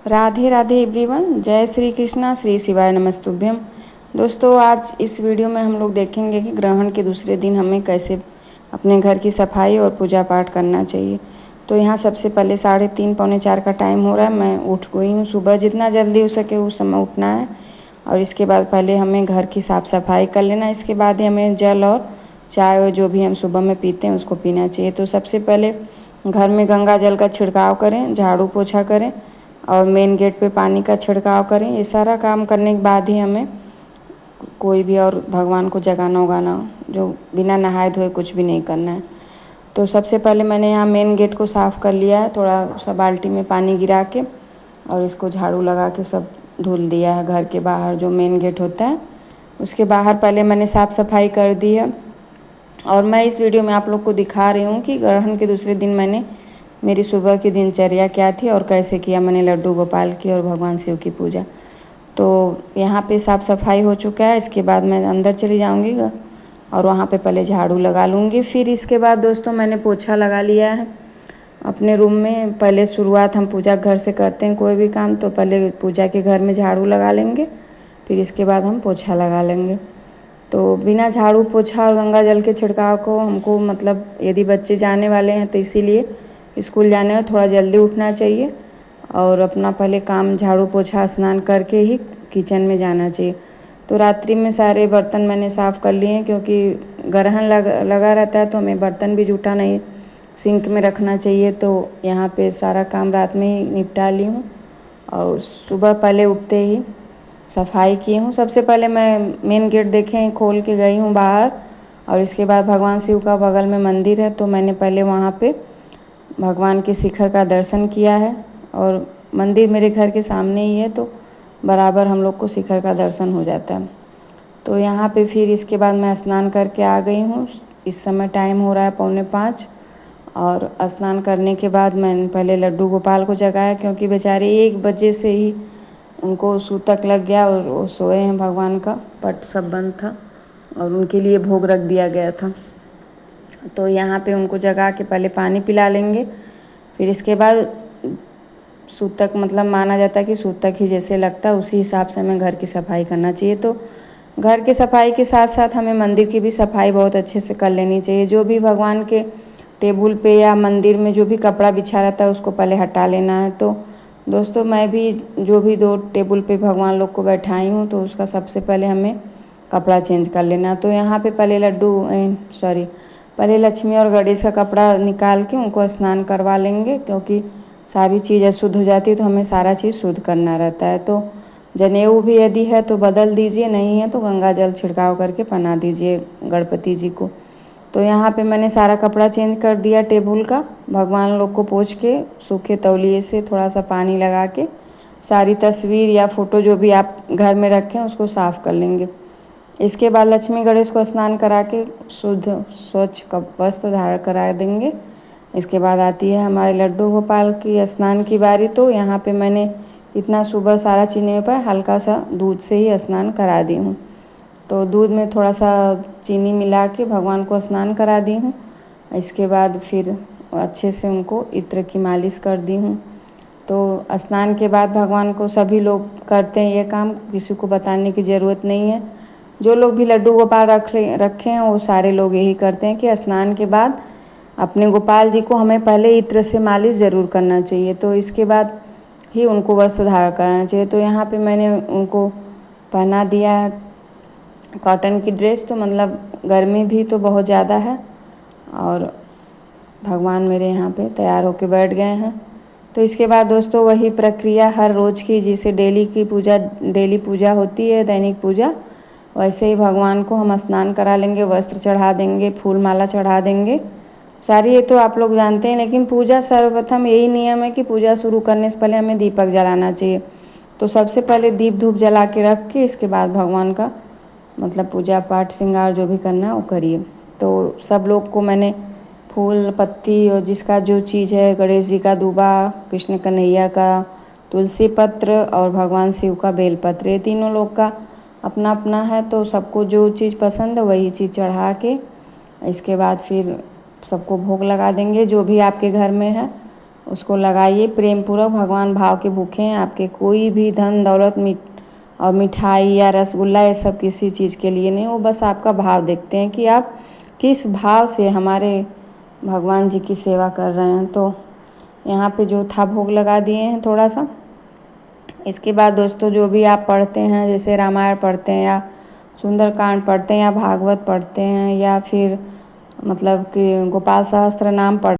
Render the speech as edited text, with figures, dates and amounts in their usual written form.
Radhe Radhe everyone. जय श्री कृष्णा, श्री शिवाय नमस्तुभ्यम। दोस्तों, आज इस वीडियो में हम लोग देखेंगे कि ग्रहण के दूसरे दिन हमें कैसे अपने घर की सफाई और पूजा पाठ करना चाहिए। तो यहाँ सबसे पहले 3:30 पौने 4 का टाइम हो रहा है। मैं उठ गई हूँ। सुबह जितना जल्दी हो सके उस समय उठना है और इसके बाद पहले हमें घर की साफ़ सफाई कर लेना। इसके बाद ही हमें जल और चाय और जो भी हम सुबह में पीते हैं उसको पीना चाहिए। तो सबसे पहले घर में गंगा जल का छिड़काव करें, झाड़ू पोछा करें और मेन गेट पे पानी का छिड़काव करें। ये सारा काम करने के बाद ही हमें कोई भी और भगवान को जगाना उगाना, जो बिना नहाए धोए कुछ भी नहीं करना है। तो सबसे पहले मैंने यहाँ मेन गेट को साफ़ कर लिया है, थोड़ा सा बाल्टी में पानी गिरा के और इसको झाड़ू लगा के सब धुल दिया है। घर के बाहर जो मेन गेट होता है उसके बाहर पहले मैंने साफ़ सफाई कर दी है। और मैं इस वीडियो में आप लोग को दिखा रही हूँ कि ग्रहण के दूसरे दिन मैंने मेरी सुबह की दिनचर्या क्या थी और कैसे किया मैंने लड्डू गोपाल की और भगवान शिव की पूजा। तो यहाँ पे साफ़ सफाई हो चुका है। इसके बाद मैं अंदर चली जाऊँगी और वहाँ पे पहले झाड़ू लगा लूँगी। फिर इसके बाद दोस्तों मैंने पोछा लगा लिया है अपने रूम में। पहले शुरुआत हम पूजा घर से करते हैं, कोई भी काम तो पहले पूजा के घर में झाड़ू लगा लेंगे, फिर इसके बाद हम पोछा लगा लेंगे। तो बिना झाड़ू पोछा और गंगा जल के छिड़काव को हमको मतलब यदि बच्चे जाने वाले हैं तो इसीलिए स्कूल जाने में थोड़ा जल्दी उठना चाहिए और अपना पहले काम झाड़ू पोछा स्नान करके ही किचन में जाना चाहिए। तो रात्रि में सारे बर्तन मैंने साफ़ कर लिए हैं, क्योंकि ग्रहण लगा रहता है तो हमें बर्तन भी जूठा नहीं सिंक में रखना चाहिए। तो यहाँ पे सारा काम रात में ही निपटा ली हूँ और सुबह पहले उठते ही सफाई की हूँ। सबसे पहले मैं मेन गेट देखें खोल के गई हूँ बाहर और इसके बाद भगवान शिव का बगल में मंदिर है तो मैंने पहले वहाँ पे भगवान के शिखर का दर्शन किया है। और मंदिर मेरे घर के सामने ही है तो बराबर हम लोग को शिखर का दर्शन हो जाता है। तो यहाँ पे फिर इसके बाद मैं स्नान करके आ गई हूँ। इस समय टाइम हो रहा है 4:45 और स्नान करने के बाद मैंने पहले लड्डू गोपाल को जगाया, क्योंकि बेचारे 1 बजे से ही उनको सूतक लग गया और वो सोए हैं। भगवान का पट सब बंद था और उनके लिए भोग रख दिया गया था। तो यहाँ पे उनको जगा के पहले पानी पिला लेंगे। फिर इसके बाद सूतक मतलब माना जाता है कि सूतक ही जैसे लगता है उसी हिसाब से हमें घर की सफाई करना चाहिए। तो घर की सफाई के साथ साथ हमें मंदिर की भी सफाई बहुत अच्छे से कर लेनी चाहिए। जो भी भगवान के टेबल पे या मंदिर में जो भी कपड़ा बिछा रहता है उसको पहले हटा लेना है। तो दोस्तों मैं भी जो भी 2 टेबल पे भगवान लोग को बैठाई हूँ तो उसका सबसे पहले हमें कपड़ा चेंज कर लेना। तो यहाँ पे पहले लक्ष्मी और गणेश का कपड़ा निकाल के उनको स्नान करवा लेंगे, क्योंकि सारी चीज़ अशुद्ध हो जाती है तो हमें सारा चीज़ शुद्ध करना रहता है। तो जनेऊ भी यदि है तो बदल दीजिए, नहीं है तो गंगा जल छिड़काव करके पहना दीजिए गणपति जी को। तो यहाँ पे मैंने सारा कपड़ा चेंज कर दिया टेबल का। भगवान लोग को पोंछ के सूखे तौलिए से थोड़ा सा पानी लगा के सारी तस्वीर या फ़ोटो जो भी आप घर में रखें उसको साफ़ कर लेंगे। इसके बाद लक्ष्मी गणेश को स्नान करा के शुद्ध स्वच्छ वस्त्र धारण करा देंगे। इसके बाद आती है हमारे लड्डू गोपाल की स्नान की बारी। तो यहाँ पे मैंने इतना सुबह सारा चीज़ नहीं हो पाया, हल्का सा दूध से ही स्नान करा दी हूँ। तो दूध में थोड़ा सा चीनी मिला के भगवान को स्नान करा दी हूँ। इसके बाद फिर अच्छे से उनको इत्र की मालिश कर दी हूँ। तो स्नान के बाद भगवान को सभी लोग करते हैं ये काम, किसी को बताने की ज़रूरत नहीं है। जो लोग भी लड्डू गोपाल रखे हैं वो सारे लोग यही करते हैं कि स्नान के बाद अपने गोपाल जी को हमें पहले इत्र से मालिश ज़रूर करना चाहिए। तो इसके बाद ही उनको वस्त्र धारण करना चाहिए। तो यहाँ पे मैंने उनको पहना दिया है कॉटन की ड्रेस। तो मतलब गर्मी भी तो बहुत ज़्यादा है और भगवान मेरे यहाँ पे तैयार होके बैठ गए हैं। तो इसके बाद दोस्तों वही प्रक्रिया हर रोज़ की, जिसे डेली पूजा होती है, दैनिक पूजा, वैसे ही भगवान को हम स्नान करा लेंगे, वस्त्र चढ़ा देंगे, फूल माला चढ़ा देंगे। सारी ये तो आप लोग जानते हैं, लेकिन पूजा सर्वप्रथम यही नियम है कि पूजा शुरू करने से पहले हमें दीपक जलाना चाहिए। तो सबसे पहले दीप धूप जला के रख के इसके बाद भगवान का मतलब पूजा पाठ श्रृंगार जो भी करना है वो करिए। तो सब लोग को मैंने फूल पत्ती और जिसका जो चीज़ है, गणेश जी का दूबा, कृष्ण कन्हैया का तुलसी पत्र और भगवान शिव का बेलपत्र, ये तीनों लोग का अपना अपना है। तो सबको जो चीज़ पसंद है वही चीज़ चढ़ा के इसके बाद फिर सबको भोग लगा देंगे जो भी आपके घर में है। उसको लगाइए प्रेम पूर्वक। भगवान भाव के भूखे हैं, आपके कोई भी धन दौलत और मिठाई या रसगुल्ला ये सब किसी चीज़ के लिए नहीं, वो बस आपका भाव देखते हैं कि आप किस भाव से हमारे भगवान जी की सेवा कर रहे हैं। तो यहाँ पे जो था भोग लगा दिए हैं थोड़ा सा। इसके बाद दोस्तों जो भी आप पढ़ते हैं, जैसे रामायण पढ़ते हैं या सुंदरकांड पढ़ते हैं या भागवत पढ़ते हैं या फिर मतलब कि गोपाल सहस्त्र नाम पढ़ते